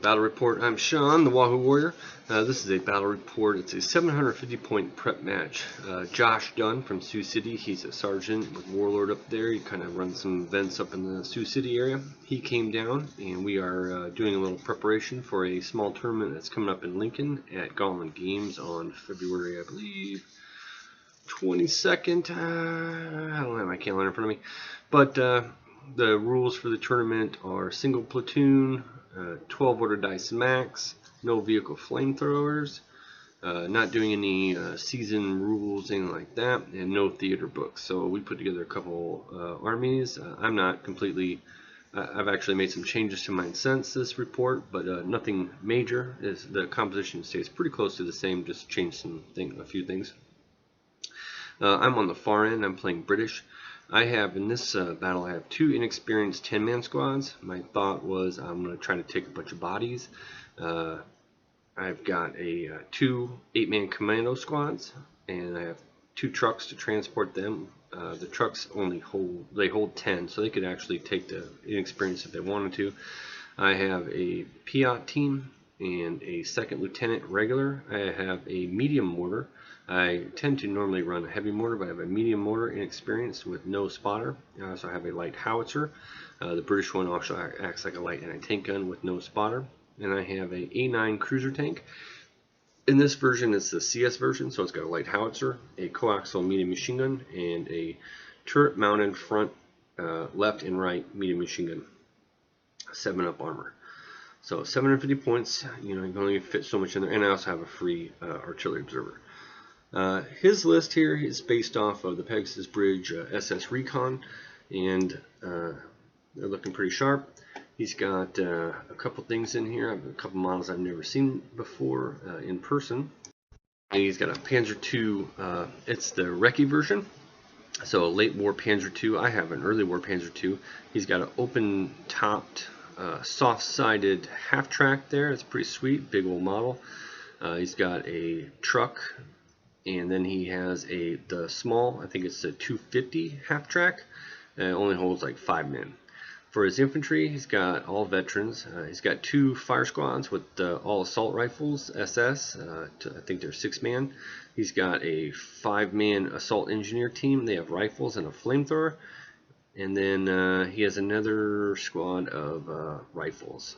Battle Report. I'm Sean, the WahooWarrior. This is a battle report. It's a 750 point prep match. Josh Dunn from Sioux City, he's a sergeant with Warlord up there. He kind of runs some events up in the Sioux City area. He came down and we are doing a little preparation for a small tournament that's coming up in Lincoln at Gauntlet Games on February, I believe, 22nd. I don't have my calendar in front of me. But the rules for the tournament are single platoon, 12 order dice max, no vehicle flamethrowers, not doing any season rules, anything like that, and no theater books. So we put together a couple armies. I'm not completely, I've actually made some changes to mine since this report, but nothing major. The composition stays pretty close to the same, just changed a few things. I'm on the far end. I'm playing British. I have, in this battle, I have two inexperienced 10-man squads. My thought was I'm going to try to take a bunch of bodies. I've got two 8-man commando squads, and I have two trucks to transport them. The trucks only hold 10, so they could actually take the inexperienced if they wanted to. I have a Piat team and a second lieutenant regular. I have a medium mortar. I tend to normally run a heavy mortar, but I have a medium mortar inexperienced with no spotter. I also have a light howitzer. The British one also acts like a light anti-tank gun with no spotter. And I have a A9 cruiser tank. In this version, it's the CS version, so it's got a light howitzer, a coaxial medium machine gun, and a turret-mounted front, left and right medium machine gun. 7-up armor. So 750 points. You know, you can only fit so much in there. And I also have a free artillery observer. His list here is based off of the Pegasus Bridge SS Recon, and they're looking pretty sharp. He's got a couple things in here. I have a couple models I've never seen before in person. And he's got a Panzer II, it's the Recce version, so a late war Panzer II. I have an early war Panzer II. He's got an open topped, soft-sided half-track there. It's pretty sweet, big old model. He's got a truck. And then he has the small, I think it's a 250 half track. It only holds like 5 men. For his infantry, he's got all veterans. He's got 2 fire squads with all assault rifles, SS. I think they're 6-man. He's got a 5-man assault engineer team. They have rifles and a flamethrower. And then he has another squad of rifles.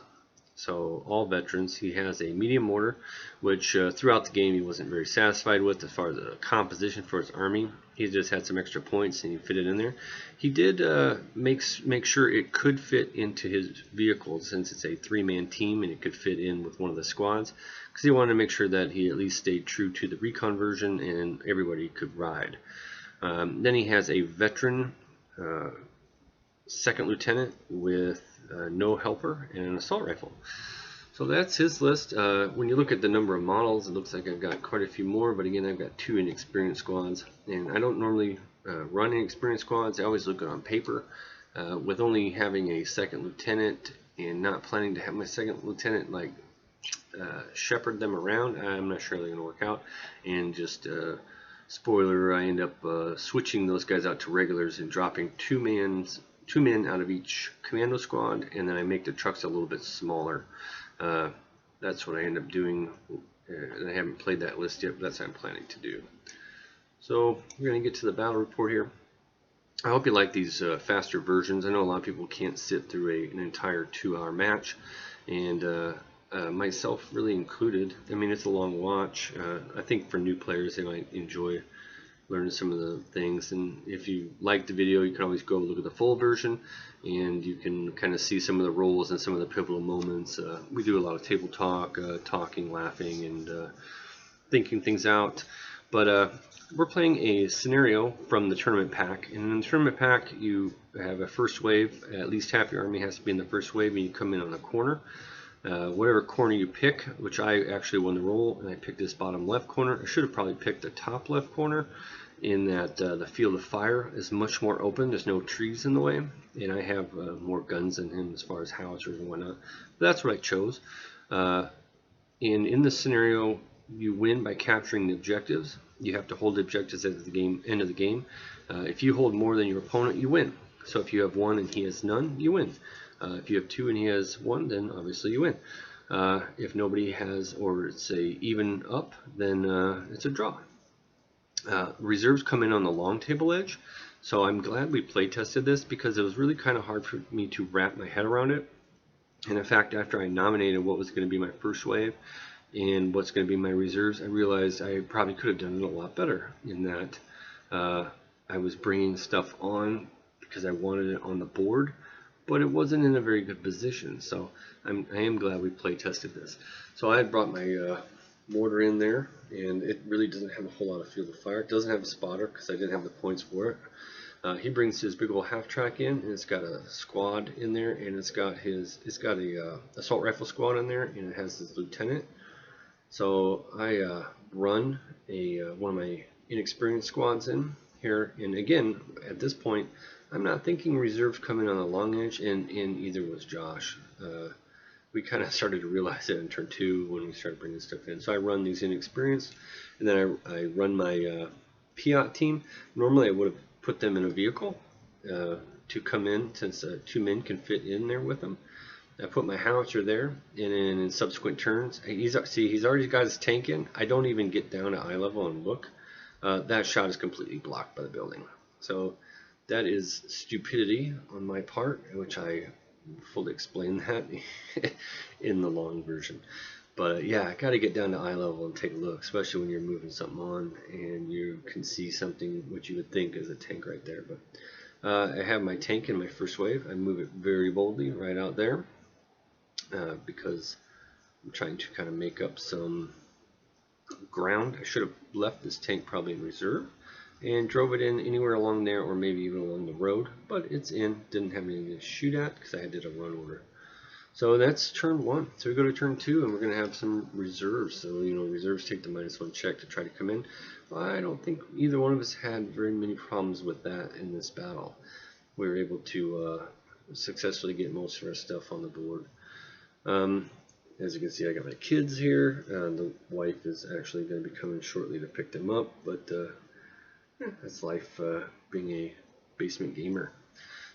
So all veterans. He has a medium mortar, which throughout the game he wasn't very satisfied with as far as the composition for his army. He just had some extra points and he fit it in there. He did make sure it could fit into his vehicle, since it's a 3-man team and it could fit in with one of the squads, because he wanted to make sure that he at least stayed true to the Recon version and everybody could ride. Then he has a veteran second lieutenant with no helper and an assault rifle. So that's his list. When you look at the number of models, it looks like I've got quite a few more, but again, I've got 2 inexperienced squads, and I don't normally run inexperienced squads. I always look good on paper. With only having a second lieutenant and not planning to have my second lieutenant like shepherd them around, I'm not sure they're going to work out. And just spoiler, I end up switching those guys out to regulars and dropping 2 men out of each commando squad, and then I make the trucks a little bit smaller. That's what I end up doing. I haven't played that list yet, but that's what I'm planning to do. So we're going to get to the battle report here. I hope you like these faster versions. I know a lot of people can't sit through an entire 2-hour match, and myself really included. I mean, it's a long watch. I think for new players, they might enjoy learn some of the things, and if you like the video, you can always go look at the full version and you can kind of see some of the roles and some of the pivotal moments. We do a lot of table talk, talking, laughing, and thinking things out. But we're playing a scenario from the tournament pack, and in the tournament pack you have a first wave. At least half your army has to be in the first wave, and you come in on a corner. Whatever corner you pick, which I actually won the roll, and I picked this bottom left corner. I should have probably picked the top left corner, in that the field of fire is much more open. There's no trees in the way, and I have more guns than him as far as howitzers and whatnot. But that's what I chose. And in this scenario, you win by capturing the objectives. You have to hold the objectives at the end of the game. If you hold more than your opponent, you win. So if you have 1 and he has none, you win. If you have 2 and he has 1, then obviously you win. If nobody has, or it's a even up, then it's a draw. Reserves come in on the long table edge, so I'm glad we play tested this because it was really kind of hard for me to wrap my head around it. And in fact, after I nominated what was going to be my first wave and what's going to be my reserves, I realized I probably could have done it a lot better in that I was bringing stuff on because I wanted it on the board, but it wasn't in a very good position. So I am glad we play tested this. So I had brought my mortar in there, and it really doesn't have a whole lot of field of fire. It doesn't have a spotter because I didn't have the points for it. He brings his big old half track in, and it's got a squad in there, and it's got a assault rifle squad in there, and it has his lieutenant. So I run one of my inexperienced squads in here, and again at this point I'm not thinking reserves come in on the long edge, and either was Josh. We kind of started to realize it in turn 2 when we started bringing stuff in. So I run these inexperienced, and then I run my Piat team. Normally I would have put them in a vehicle to come in, since 2 men can fit in there with them. I put my howitzer there, and then in subsequent turns, he's already got his tank in. I don't even get down to eye level and look. That shot is completely blocked by the building. So that is stupidity on my part, which I fully explain that in the long version. But yeah, I got to get down to eye level and take a look, especially when you're moving something on and you can see something which you would think is a tank right there. But I have my tank in my first wave. I move it very boldly right out there because I'm trying to kind of make up some ground. I should have left this tank probably in reserve and drove it in anywhere along there, or maybe even along the road, but it's in. Didn't have anything to shoot at because I did a run order. So that's turn 1. So we go to turn 2, and we're going to have some reserves. So, reserves take the -1 check to try to come in. Well, I don't think either one of us had very many problems with that in this battle. We were able to successfully get most of our stuff on the board. As you can see, I got my kids here. The wife is actually going to be coming shortly to pick them up, but that's life being a basement gamer.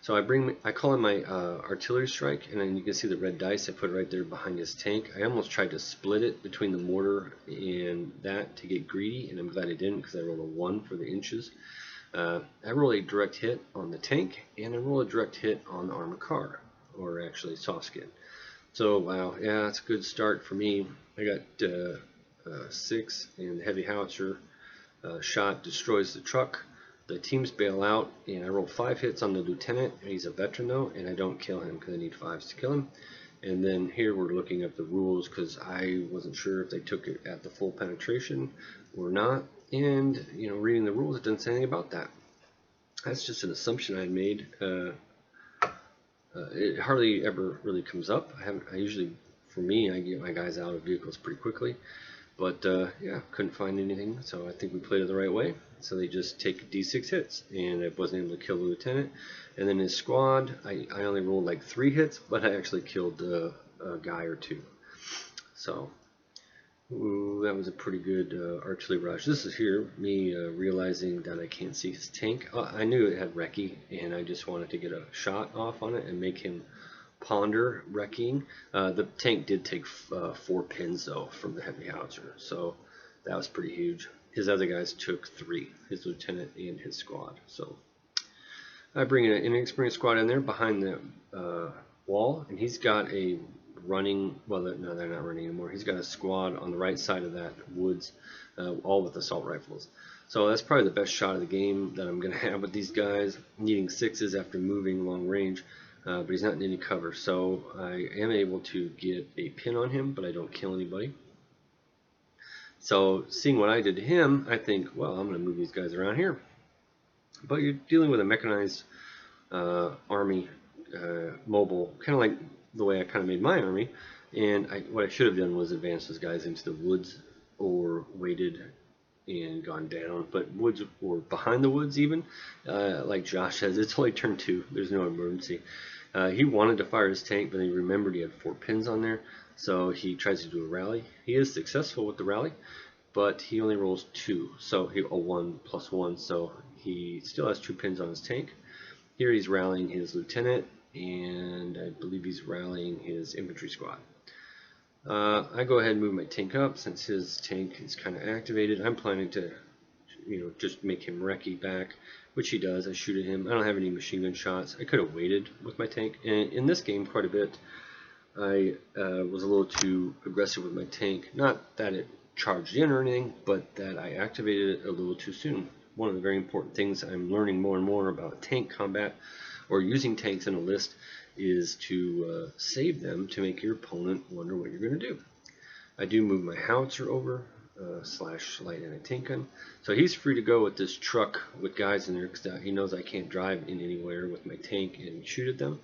So I call in my artillery strike, and then you can see the red dice. I put it right there behind his tank. I almost tried to split it between the mortar and that to get greedy, and I'm glad I didn't because I rolled a 1 for the inches. I roll a direct hit on the tank, and I roll a direct hit on the armored car, or actually soft skin. So wow, yeah, that's a good start for me. I got 6, and the heavy howitzer shot destroys the truck. The teams bail out, and I roll 5 hits on the lieutenant. He's a veteran though, and I don't kill him because I need 5s to kill him. And then here we're looking at the rules because I wasn't sure if they took it at the full penetration or not. And reading the rules, it doesn't say anything about that. That's just an assumption I made. It hardly ever really comes up. I usually, for me, I get my guys out of vehicles pretty quickly. But yeah, couldn't find anything, so I think we played it the right way. So they just take D6 hits, and I wasn't able to kill the lieutenant. And then his squad, I only rolled like 3 hits, but I actually killed a guy or 2. So that was a pretty good artillery rush. This is here, me realizing that I can't see his tank. I knew it had recce, and I just wanted to get a shot off on it and make him ponder wrecking. The tank did take 4 pins though from the heavy howitzer, so that was pretty huge. His other guys took 3, his lieutenant and his squad. So I bring an inexperienced squad in there behind the wall, and he's got a running, well, no, they're not running anymore. He's got a squad on the right side of that woods, all with assault rifles. So that's probably the best shot of the game that I'm going to have with these guys, needing 6s after moving long range. But he's not in any cover, so I am able to get a pin on him, but I don't kill anybody. So seeing what I did to him, I think, well, I'm going to move these guys around here. But you're dealing with a mechanized army, mobile, kind of like the way I kind of made my army. And what I should have done was advance those guys into the woods, or waited and gone down, but woods or behind the woods even. Like Josh says, it's only turn 2. There's no emergency. He wanted to fire his tank, but he remembered he had 4 pins on there, so he tries to do a rally. He is successful with the rally, but he only rolls 2, so a 1 plus 1, so he still has 2 pins on his tank. Here he's rallying his lieutenant, and I believe he's rallying his infantry squad. I go ahead and move my tank up since his tank is kind of activated. I'm planning to, just make him recce back, which he does. I shoot at him. I don't have any machine gun shots. I could have waited with my tank. And in this game, quite a bit, I was a little too aggressive with my tank. Not that it charged in or anything, but that I activated it a little too soon. One of the very important things I'm learning more and more about tank combat or using tanks in a list is to save them to make your opponent wonder what you're going to do. I do move my howitzer over, slash light anti-tank gun. So he's free to go with this truck with guys in there because he knows I can't drive in anywhere with my tank and shoot at them.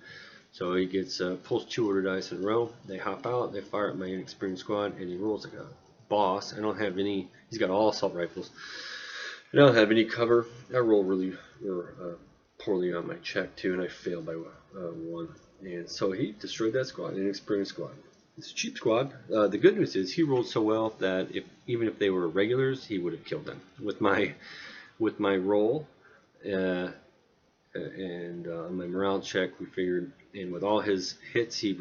So he gets pulls 2 order dice in a row. They hop out, they fire at my inexperienced squad, and he rolls like a boss. I don't have any. He's got all assault rifles. I don't have any cover. I roll really poorly on my check too, and I failed by 1. And so he destroyed that squad, an inexperienced squad. It's a cheap squad. The good news is he rolled so well that even if they were regulars, he would have killed them with my roll. And on my morale check, we figured, and with all his hits, he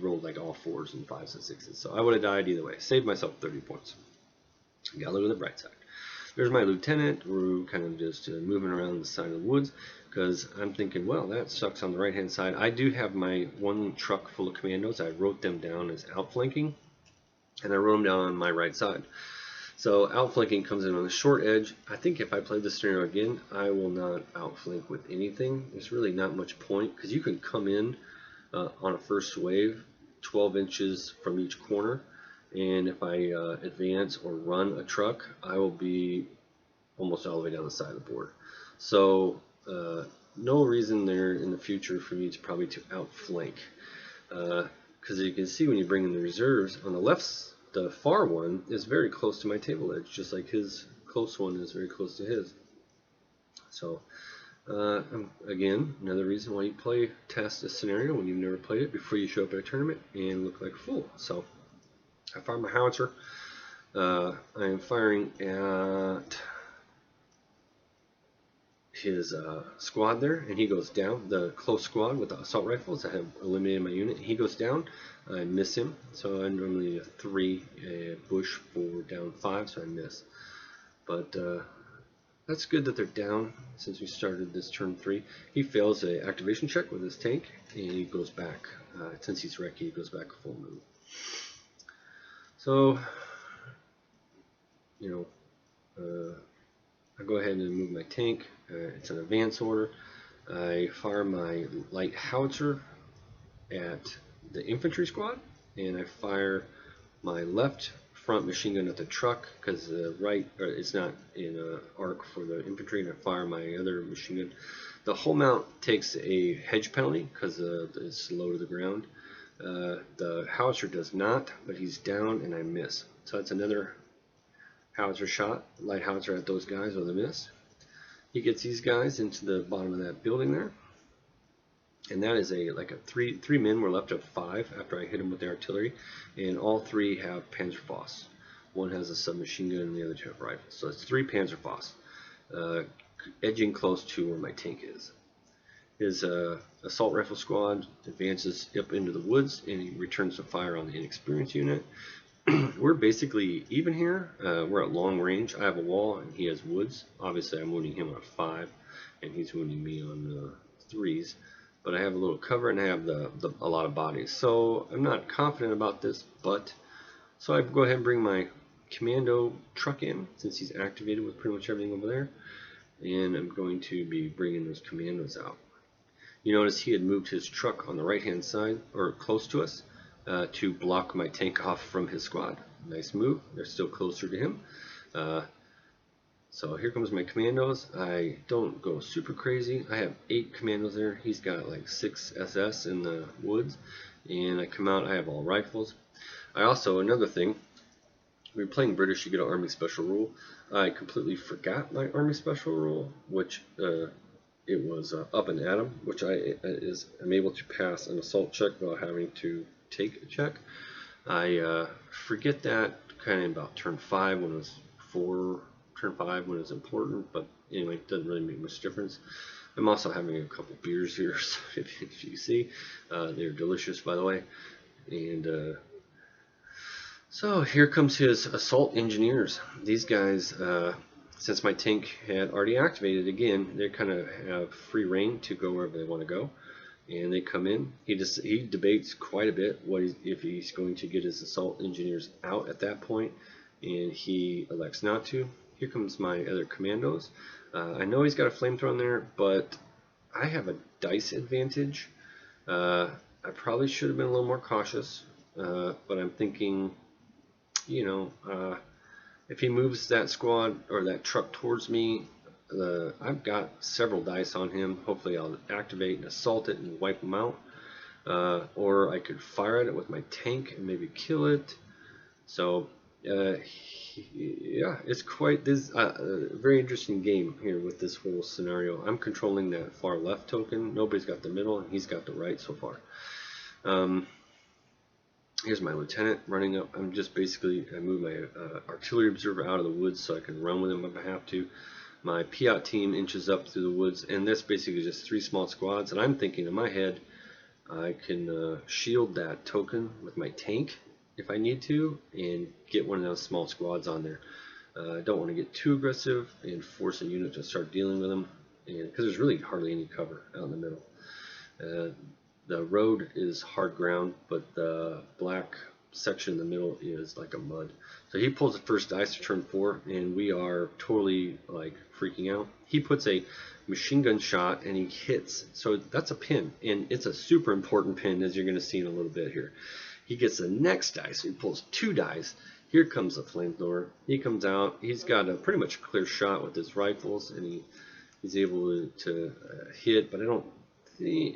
rolled like all 4s and 5s and 6s. So I would have died either way. Saved myself 30 points. Got a look at the bright side. There's my lieutenant. We're kind of just moving around the side of the woods because I'm thinking, well, that sucks on the right hand side. I do have my 1 truck full of commandos. I wrote them down as outflanking, and I wrote them down on my right side. So outflanking comes in on the short edge. I think if I play this scenario again, I will not outflank with anything. There's really not much point because you can come in on a first wave 12 inches from each corner, and if I advance or run a truck, I will be almost all the way down the side of the board. So no reason there in the future for me to probably to outflank, because you can see when you bring in the reserves on the left. The far one is very close to my table edge, just like his close one is very close to his. So, again, another reason why you test a scenario when you've never played it before you show up at a tournament and look like a fool. So, I fire my howitzer. I am firing at his squad there, and he goes down. The close squad with the assault rifles, I have eliminated my unit. He goes down. I miss him, so I normally a 3 bush for down 5, so I miss. But that's good that they're down since we started this turn 3. He fails an activation check with his tank, and he goes back. Since he's recce, he goes back full move. So, I go ahead and move my tank. It's an advance order. I fire my light howitzer at the infantry squad, and I fire my left front machine gun at the truck because the right it's not in an arc for the infantry, and I fire my other machine gun. The whole mount takes a hedge penalty because it's low to the ground. The howitzer does not, but he's down and I miss. So that's another howitzer shot, light howitzer at those guys with a miss. He gets these guys into the bottom of that building there. And that is like a three men were left of 5 after I hit him with the artillery, and all 3 have Panzerfaust. One has a submachine gun and the other 2 have rifles. So it's 3 Panzerfaust, edging close to where my tank is. His assault rifle squad advances up into the woods, and he returns to fire on the inexperienced unit. We're basically even here. We're at long range. I have a wall and he has woods. Obviously I'm wounding him on a 5 and he's wounding me on 3s, but I have a little cover and I have a lot of bodies, so I'm not confident about this. But so I go ahead and bring my commando truck in since he's activated with pretty much everything over there, and I'm going to be bringing those commandos out. You notice he had moved his truck on the right hand side or close to us to block my tank off from his squad. Nice move. They're still closer to him. So here comes my commandos. I don't go super crazy. I have 8 commandos there. He's got like 6 SS in the woods. And I come out, I have all rifles. I also, another thing, when you're playing British, you get an Army Special Rule. I completely forgot my Army Special Rule, which it was up and at 'em, which I'm able to pass an assault check without having to take a check. I forget that kind of about turn 5 when it was turn 5 when it's important, but anyway, it doesn't really make much difference. I'm also having a couple beers here, so if you see, they're delicious, by the way. And So here comes his assault engineers. These guys, since my tank had already activated again, they kind of have free reign to go wherever they want to go. And they come in. He debates quite a bit if he's going to get his assault engineers out at that point, and he elects not to. Here comes my other commandos. I know he's got a flamethrower in there, but I have a dice advantage. I probably should have been a little more cautious, but I'm thinking, you know, if he moves that squad or that truck towards me, I've got several dice on him. Hopefully I'll activate and assault it and wipe him out. Or I could fire at it with my tank and maybe kill it. So yeah, it's quite this very interesting game here with this whole scenario. I'm controlling that far left token. Nobody's got the middle, and he's got the right so far. Here's my lieutenant running up. I'm just basically, I move my artillery observer out of the woods so I can run with him if I have to. My Piat team inches up through the woods, and that's basically just 3 small squads. And I'm thinking in my head, I can shield that token with my tank if I need to, and get one of those small squads on there. I don't want to get too aggressive and force a unit to start dealing with them, because there's really hardly any cover out in the middle. The road is hard ground, but the black section in the middle is like a mud. So he pulls the first dice to turn 4, and we are totally like freaking out. He puts a machine gun shot and he hits. So that's a pin, and it's a super important pin, as you're going to see in a little bit here. He gets the next dice, so he pulls 2 dice. Here comes the flamethrower. He comes out. He's got a pretty much clear shot with his rifles, and he's able to hit, but I don't.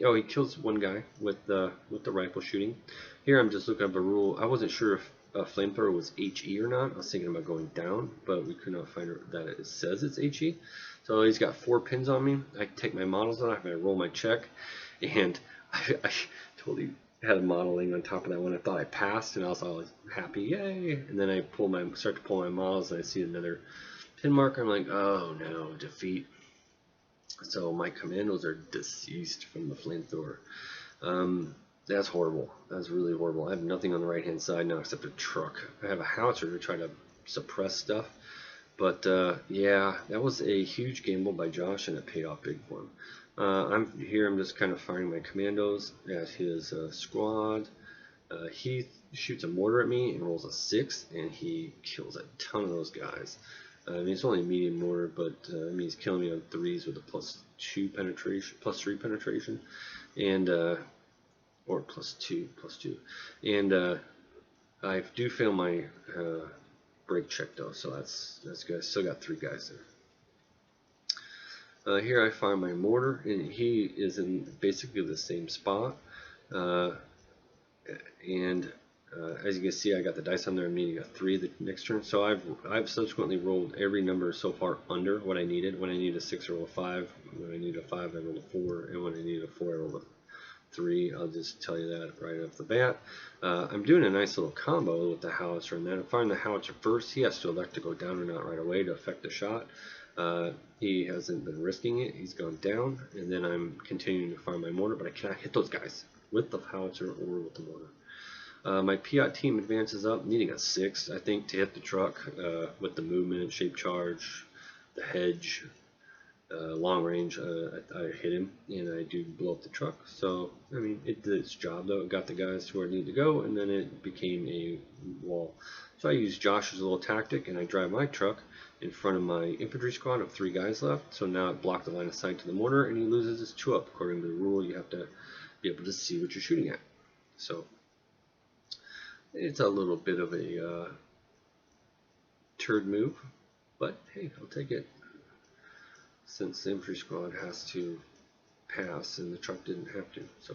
Oh, he kills one guy with the rifle shooting. Here I'm just looking up a rule. I wasn't sure if a flamethrower was HE or not. I was thinking about going down, but we could not find that it says it's HE. So he's got 4 pins on me. I take my models off, and I roll my check, and I totally had a modeling on top of that one. I thought I passed, and I was all happy, yay! And then I start to pull my models, and I see another pin marker. I'm like, oh no, defeat. So my commandos are deceased from the flamethrower. That's horrible. That's really horrible. I have nothing on the right hand side now except a truck. I have a howitzer to try to suppress stuff. But yeah, that was a huge gamble by Josh, and it paid off big for him. I'm just kind of firing my commandos at his squad. He shoots a mortar at me and rolls a 6, and he kills a ton of those guys. I mean, it's only a medium mortar, but I mean, he's killing me on 3s with a +2 penetration, +3 penetration, and or +2, and I do fail my break check though, so that's good. I still got 3 guys there. Here I find my mortar, and he is in basically the same spot, and as you can see, I got the dice on there. I'm needing a 3 the next turn. So I've subsequently rolled every number so far under what I needed. When I need a 6, I roll a 5. When I need a 5, I roll a 4. And when I need a 4, I roll a 3. I'll just tell you that right off the bat. I'm doing a nice little combo with the howitzer, and then I'm firing the howitzer first. He has to elect to go down or not right away to affect the shot. He hasn't been risking it. He's gone down, and then I'm continuing to fire my mortar, but I cannot hit those guys with the howitzer or with the mortar. My Piat team advances up, needing a 6, I think, to hit the truck with the movement, shape charge, the hedge, long range. I hit him, and I do blow up the truck. So, I mean, it did its job, though. It got the guys to where it needed to go, and then it became a wall. So I use Josh's little tactic, and I drive my truck in front of my infantry squad of 3 guys left. So now it blocked the line of sight to the mortar, and he loses his 2-up. According to the rule, you have to be able to see what you're shooting at. So it's a little bit of a turd move, but hey, I'll take it. Since the infantry squad has to pass and the truck didn't have to. So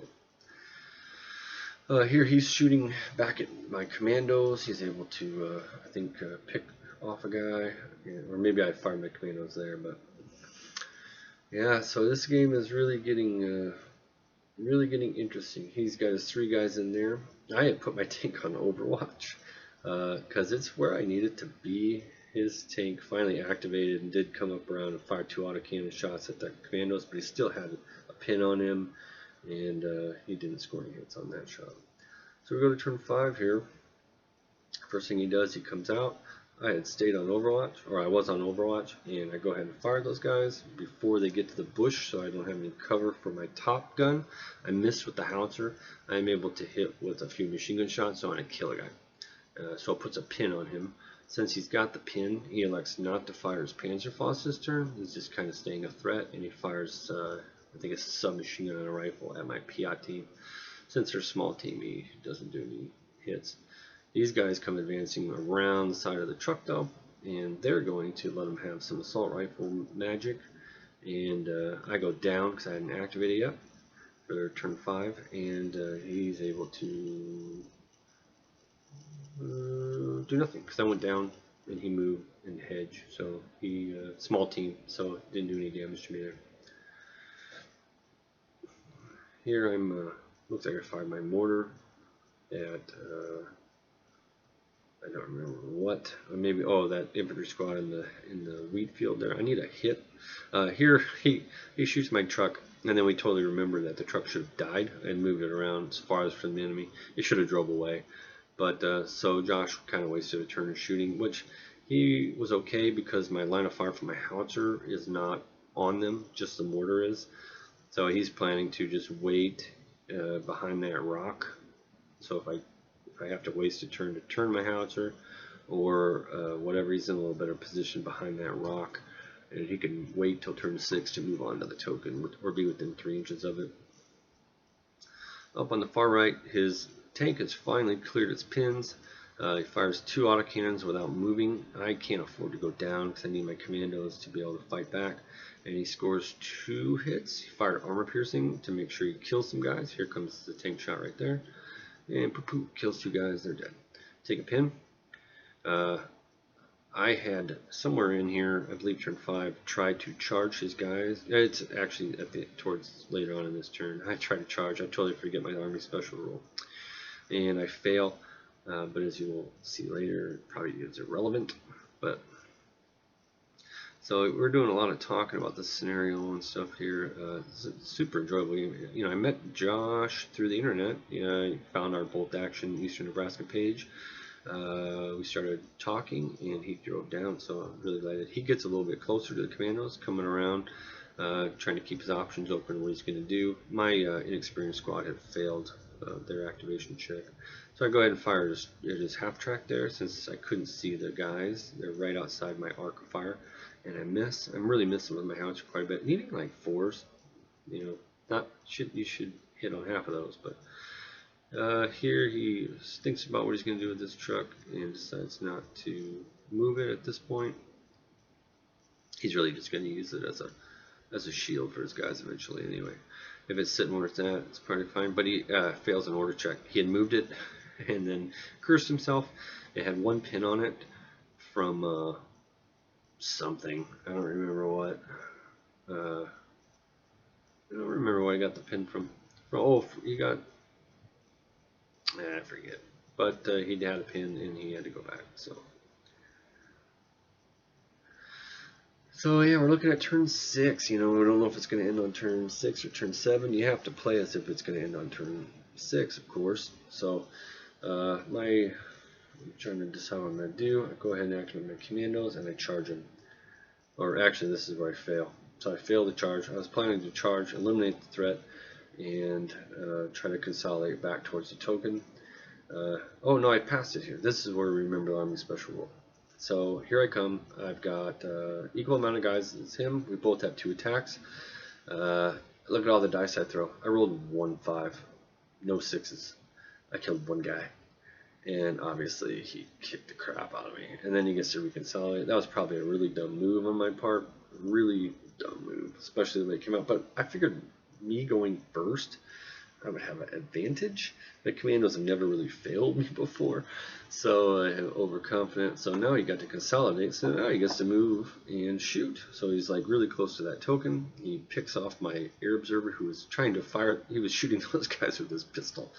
here he's shooting back at my commandos. He's able to, I think, pick off a guy, or maybe I fired my commandos there. But yeah, so this game is really getting interesting. He's got his 3 guys in there. I had put my tank on Overwatch because it's where I needed to be. His tank finally activated and did come up around and fire 2 autocannon shots at the commandos, but he still had a pin on him, and he didn't score any hits on that shot. So we go to turn 5 here. First thing he does, he comes out. I had stayed on Overwatch, or I was on Overwatch, and I go ahead and fire those guys before they get to the bush, so I don't have any cover for my top gun. I missed with the howitzer. I'm able to hit with a few machine gun shots, so I kill a guy. So it puts a pin on him. Since he's got the pin, he elects not to fire his Panzerfaust this turn. He's just kind of staying a threat, and he fires, I think, a submachine gun and a rifle at my Piat team. Since they're a small team, he doesn't do any hits. These guys come advancing around the side of the truck though, and they're going to let him have some assault rifle magic. And I go down because I hadn't activated yet for their turn 5, and he's able to do nothing because I went down and he moved and hedge. So he small team, so didn't do any damage to me there. Here I'm looks like I fired my mortar at I don't remember what, or maybe, oh, that infantry squad in the wheat field there. I need a hit. Here he shoots my truck, and then we totally remember that the truck should have died and moved it around as far as from the enemy. It should have drove away, but so Josh kind of wasted a turn of shooting, which he was okay because my line of fire from my howitzer is not on them, just the mortar is. So he's planning to just wait behind that rock. So if I have to waste a turn to turn my howitzer, or whatever, he's in a little better position behind that rock, and he can wait till turn 6 to move on to the token, or be within 3 inches of it. Up on the far right, his tank has finally cleared its pins. He fires 2 autocannons without moving. I can't afford to go down because I need my commandos to be able to fight back. And he scores 2 hits. He fired armor piercing to make sure he kills some guys. Here comes the tank shot right there. And poo-poo, kills 2 guys, they're dead. Take a pin. I had somewhere in here, I believe turn 5, tried to charge his guys. It's actually towards later on in this turn. I tried to charge. I totally forget my army special rule, and I fail. But as you will see later, it probably is irrelevant. But so we're doing a lot of talking about the scenario and stuff here. It's super enjoyable. You know, I met Josh through the internet. I found our Bolt Action Eastern Nebraska page. We started talking, and he drove down. So I'm really glad that he gets a little bit closer to the commandos, coming around, trying to keep his options open. What he's going to do. My inexperienced squad had failed their activation check. So I go ahead and fire at his half track there, since I couldn't see the guys. They're right outside my arc of fire, and I miss. I'm really missing with my howitzer quite a bit, needing like 4s. You know, you should hit on half of those. But here he thinks about what he's going to do with this truck and decides not to move it at this point. He's really just going to use it as a shield for his guys eventually. Anyway, if it's sitting where it's at, it's probably fine. But he fails an order check. He had moved it and then cursed himself. It had 1 pin on it from something. I don't remember what. I don't remember what I got the pin from. Oh, he got. I forget. But he had a pin and he had to go back. So yeah, we're looking at turn 6. You know, we don't know if it's going to end on turn 6 or turn 7. You have to play as if it's going to end on turn 6, of course. So I'm trying to decide what I'm going to do. I go ahead and activate my commandos and I charge him. Or actually, this is where I fail. So I failed to charge. I was planning to charge, eliminate the threat, and try to consolidate back towards the token. Oh no, I passed it here. This is where we remember the Army Special Rule. So here I come. I've got equal amount of guys as him. We both have 2 attacks. Look at all the dice I throw. I rolled 1 5, no 6s. I killed 1 guy, and obviously he kicked the crap out of me. And then he gets to reconsolidate. That was probably a really dumb move on my part. Really dumb move, especially the way it came out. But I figured me going first, I would have an advantage. The commandos have never really failed me before, so I am overconfident. So now he got to consolidate, so now he gets to move and shoot. So he's like really close to that token. He picks off my air observer who was trying to fire. He was shooting those guys with his pistol,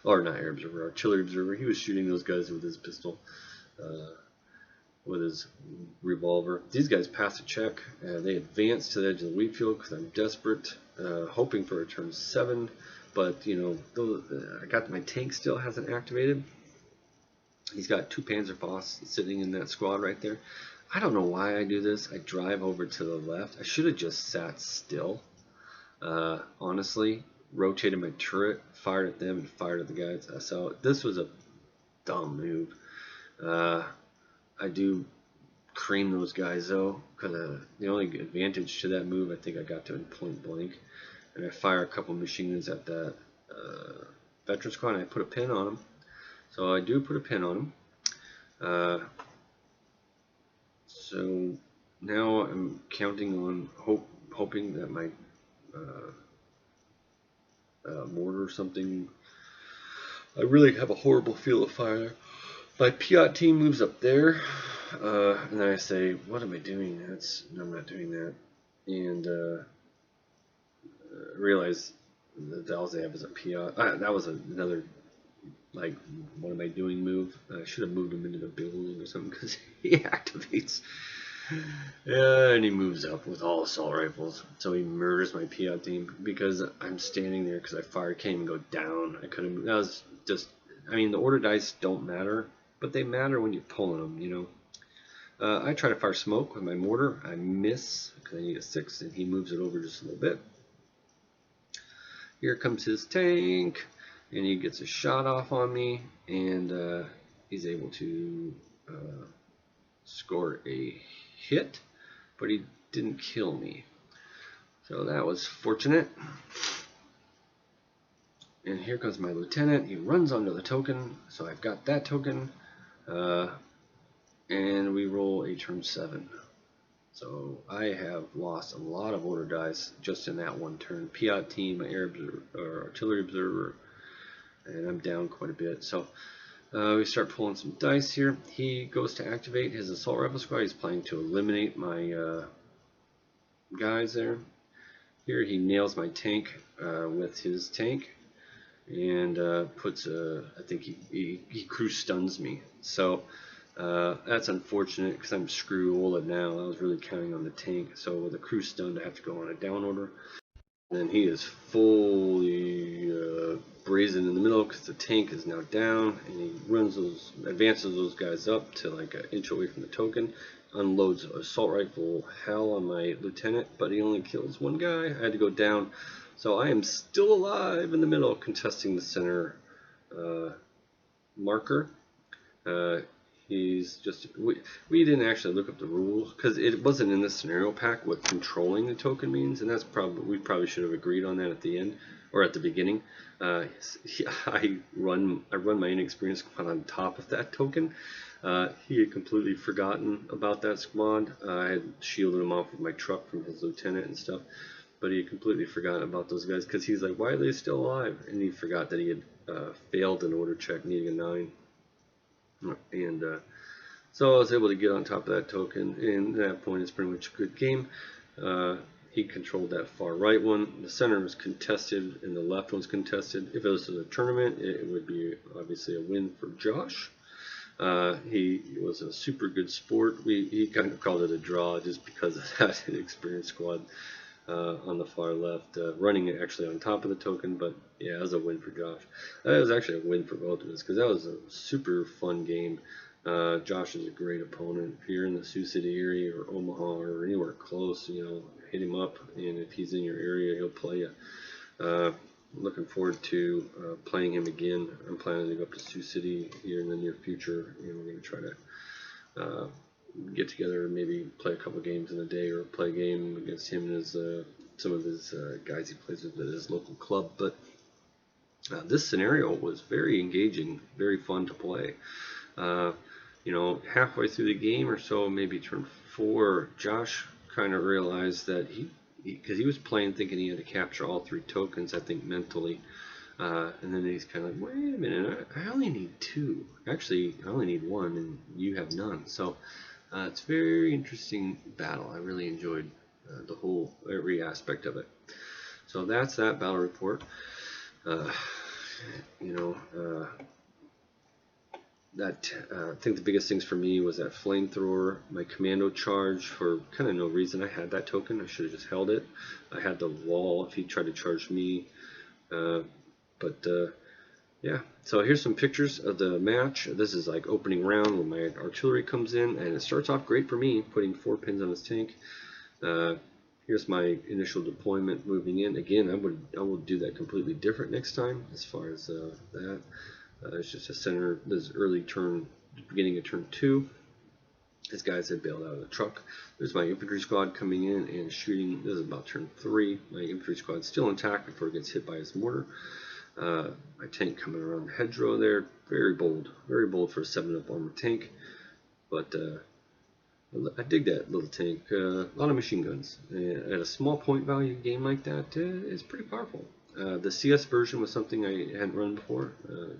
or not air observer, artillery observer. He was shooting those guys with his pistol, with his revolver. These guys pass a check. They advance to the edge of the wheat field because I'm desperate, hoping for a turn 7. But, you know, I got my tank still hasn't activated. He's got 2 Panzerfaust sitting in that squad right there. I don't know why I do this. I drive over to the left. I should have just sat still. Honestly, rotated my turret, fired at them, and fired at the guys. So this was a dumb move. I do cream those guys though, because the only advantage to that move I think I got to in point blank. And I fire a couple machine guns at that veteran squad, and I put a pin on them. So I do put a pin on them. So now I'm counting on hoping that my mortar or something. I really have a horrible field of fire. My Piat team moves up there, and then I say, "What am I doing? I'm not doing that." And realize that all they have is a Piat. That was another like, what am I doing move. I should have moved him into the building or something because he activates. And he moves up with all assault rifles, so he murders my Piat team because I'm standing there because I fired, can't even go down. I could have. That was just. I mean, the order dice don't matter, but they matter when you're pulling them. You know. I try to fire smoke with my mortar. I miss because I need a 6, and he moves it over just a little bit. Here comes his tank, and he gets a shot off on me, and he's able to score a hit, but he didn't kill me. So that was fortunate. And here comes my lieutenant. He runs onto the token, so I've got that token. And we roll a turn 7. So I have lost a lot of order dice just in that one turn. Piat team, my air observer, or artillery observer, and I'm down quite a bit. So we start pulling some dice here. He goes to activate his assault rifle squad. He's planning to eliminate my guys there. Here he nails my tank with his tank, and puts I think he crew stuns me. So that's unfortunate because I'm screw-olded now. I was really counting on the tank. So with a crew stunned, I have to go on a down order. And he is fully brazen in the middle because the tank is now down, and he advances those guys up to like an inch away from the token, unloads assault rifle hell on my lieutenant, but he only kills one guy. I had to go down, so I am still alive in the middle, contesting the center marker. He's just we didn't actually look up the rules because it wasn't in the scenario pack what controlling the token means, and that's we probably should have agreed on that at the end or at the beginning. I run my inexperienced squad on top of that token. He had completely forgotten about that squad. I had shielded him off with my truck from his lieutenant and stuff, but he had completely forgotten about those guys because he's like, why are they still alive? And he forgot that he had failed an order check needing a 9. And so I was able to get on top of that token, and at that point it's pretty much a good game. He controlled that far right one. The center was contested, and the left one's contested. If it was a tournament, it would be obviously a win for Josh. He was a super good sport. He kind of called it a draw just because of that inexperienced squad on the far left, running it actually on top of the token. But yeah, it was a win for Josh. That was actually a win for both of us because that was a super fun game. Josh is a great opponent. If you're in the Sioux City area or Omaha or anywhere close, hit him up, and if he's in your area, he'll play you. Looking forward to playing him again. I'm planning to go up to Sioux City here in the near future, and we're going to try to get together and maybe play a couple games in a day, or play a game against him and some of his guys he plays with at his local club. But this scenario was very engaging, very fun to play. Halfway through the game or so, maybe turn 4, Josh kind of realized that because he was playing thinking he had to capture all 3 tokens, I think mentally, and then he's kind of like, wait a minute, I only need 2. Actually, I only need 1, and you have none. So it's a very interesting battle. I really enjoyed every aspect of it. So that's that battle report. I think the biggest things for me was that flamethrower, my commando charge for kind of no reason. I had that token. I should have just held it. I had the wall if he tried to charge me. But yeah, so here's some pictures of the match. This is like opening round when my artillery comes in, and it starts off great for me, putting 4 pins on his tank. Here's my initial deployment moving in. Again, I will do that completely different next time as far as that. It's just a center. This is early turn, beginning of turn 2. These guys had bailed out of the truck. There's my infantry squad coming in and shooting. This is about turn 3. My infantry squad's still intact before it gets hit by his mortar. My tank coming around the hedgerow there. Very bold for a 7-up armored tank. But I dig that little tank. A lot of machine guns. At a small point value game like that, it's pretty powerful. The CS version was something I hadn't run before.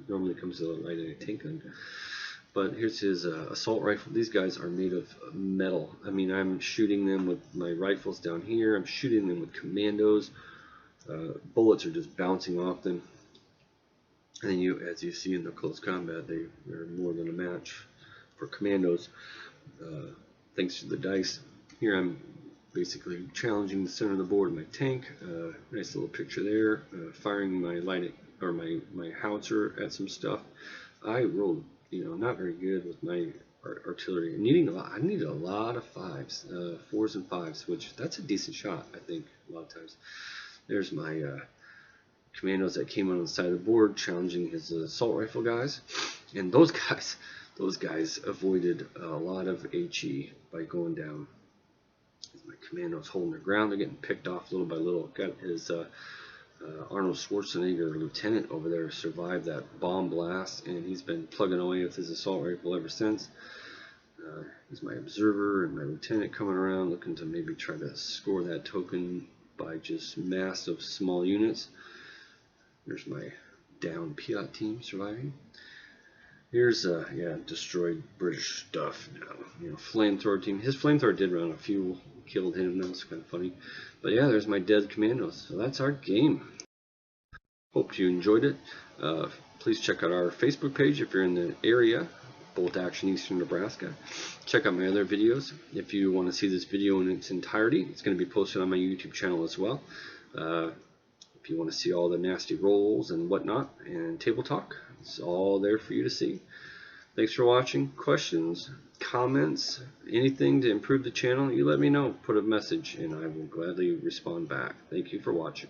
Normally comes with a light and a tank gun. But here's his assault rifle. These guys are made of metal. I mean, I'm shooting them with my rifles down here. I'm shooting them with commandos. Bullets are just bouncing off them. And as you see in the close combat, they're more than a match for commandos. Thanks to the dice. Here I'm basically challenging the center of the board with my tank. Nice little picture there. Firing my my howitzer at some stuff. I rolled, not very good with my artillery. I needed a lot of 5s, 4s and 5s, which that's a decent shot, I think, a lot of times. There's my commandos that came on the side of the board challenging his assault rifle guys, and those guys avoided a lot of HE by going down. My commandos holding their ground. They're getting picked off little by little. Got his Arnold Schwarzenegger lieutenant over there survived that bomb blast, and he's been plugging away with his assault rifle ever since. Here's my observer and my lieutenant coming around looking to maybe try to score that token by just massive small units. There's my down Piat team surviving. Here's destroyed British stuff now. Flamethrower team. His flamethrower did run a few, killed him. That was kind of funny. But yeah, there's my dead commandos. So that's our game. Hope you enjoyed it. Please check out our Facebook page if you're in the area, Bolt Action Eastern Nebraska. Check out my other videos. If you want to see this video in its entirety, it's going to be posted on my YouTube channel as well. If you want to see all the nasty rolls and whatnot and table talk, it's all there for you to see. Thanks for watching. Questions, comments, anything to improve the channel, you let me know. Put a message and I will gladly respond back. Thank you for watching.